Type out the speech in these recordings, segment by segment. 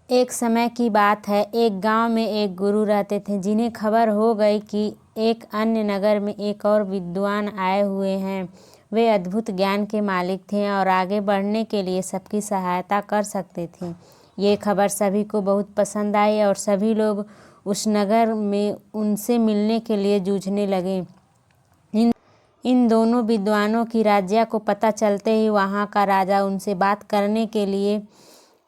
एक समय की बात है, एक गांव में एक गुरु रहते थे जिन्हें खबर हो गई कि एक अन्य नगर में एक और विद्वान आए हुए हैं। वे अद्भुत ज्ञान के मालिक थे और आगे बढ़ने के लिए सबकी सहायता कर सकते थे। ये खबर सभी को बहुत पसंद आई और सभी लोग उस नगर में उनसे मिलने के लिए जूझने लगे। इन दोनों विद्वानों की राज्य को पता चलते ही वहाँ का राजा उनसे बात करने के लिए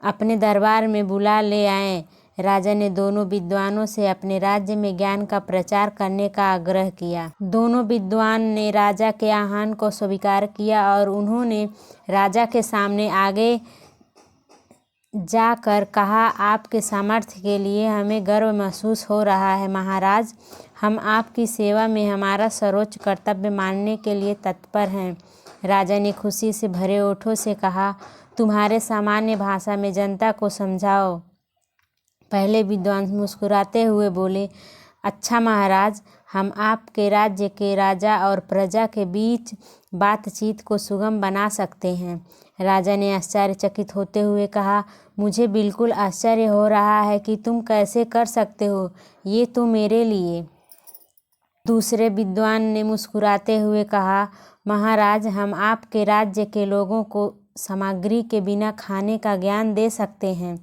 अपने दरबार में बुला ले आए। राजा ने दोनों विद्वानों से अपने राज्य में ज्ञान का प्रचार करने का आग्रह किया। दोनों विद्वान ने राजा के आह्वान को स्वीकार किया और उन्होंने राजा के सामने आगे जाकर कहा, आपके सामर्थ्य के लिए हमें गर्व महसूस हो रहा है महाराज। हम आपकी सेवा में हमारा सर्वोच्च कर्तव्य मानने के लिए तत्पर हैं। राजा ने खुशी से भरे ओठों से कहा, तुम्हारे सामान्य भाषा में जनता को समझाओ। पहले विद्वान मुस्कुराते हुए बोले, अच्छा महाराज, हम आपके राज्य के राजा और प्रजा के बीच बातचीत को सुगम बना सकते हैं। राजा ने आश्चर्यचकित होते हुए कहा, मुझे बिल्कुल आश्चर्य हो रहा है कि तुम कैसे कर सकते हो, ये तो मेरे लिए। दूसरे विद्वान ने मुस्कुराते हुए कहा, महाराज, हम आपके राज्य के लोगों को सामग्री के बिना खाने का ज्ञान दे सकते हैं।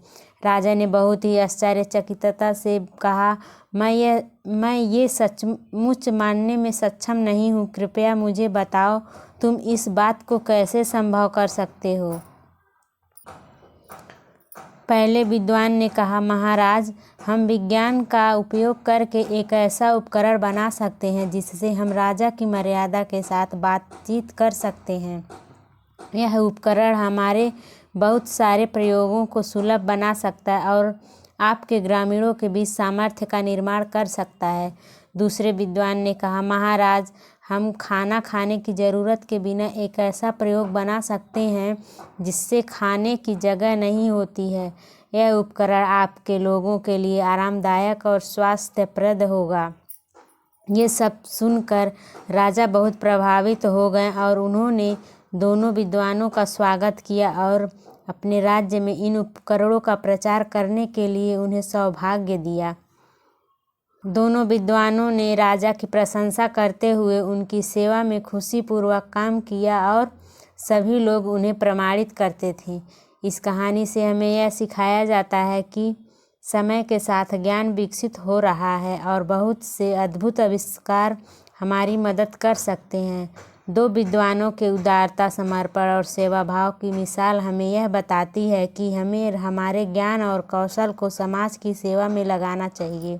राजा ने बहुत ही आश्चर्यचकितता से कहा, मैं ये सचमुच मानने में सक्षम नहीं हूँ। कृपया मुझे बताओ, तुम इस बात को कैसे संभव कर सकते हो। पहले विद्वान ने कहा, महाराज, हम विज्ञान का उपयोग करके एक ऐसा उपकरण बना सकते हैं जिससे हम राजा की मर्यादा के साथ बातचीत कर सकते हैं। यह उपकरण हमारे बहुत सारे प्रयोगों को सुलभ बना सकता है और आपके ग्रामीणों के बीच सामर्थ्य का निर्माण कर सकता है। दूसरे विद्वान ने कहा, महाराज, हम खाना खाने की ज़रूरत के बिना एक ऐसा प्रयोग बना सकते हैं जिससे खाने की जगह नहीं होती है। यह उपकरण आपके लोगों के लिए आरामदायक और स्वास्थ्यप्रद होगा। ये सब सुनकर राजा बहुत प्रभावित हो गए और उन्होंने दोनों विद्वानों का स्वागत किया और अपने राज्य में इन उपकरणों का प्रचार करने के लिए उन्हें सौभाग्य दिया। दोनों विद्वानों ने राजा की प्रशंसा करते हुए उनकी सेवा में खुशीपूर्वक काम किया और सभी लोग उन्हें प्रमाणित करते थे। इस कहानी से हमें यह सिखाया जाता है कि समय के साथ ज्ञान विकसित हो रहा है और बहुत से अद्भुत आविष्कार हमारी मदद कर सकते हैं। दो विद्वानों के उदारता, समर्पण और सेवा भाव की मिसाल हमें यह बताती है कि हमें हमारे ज्ञान और कौशल को समाज की सेवा में लगाना चाहिए।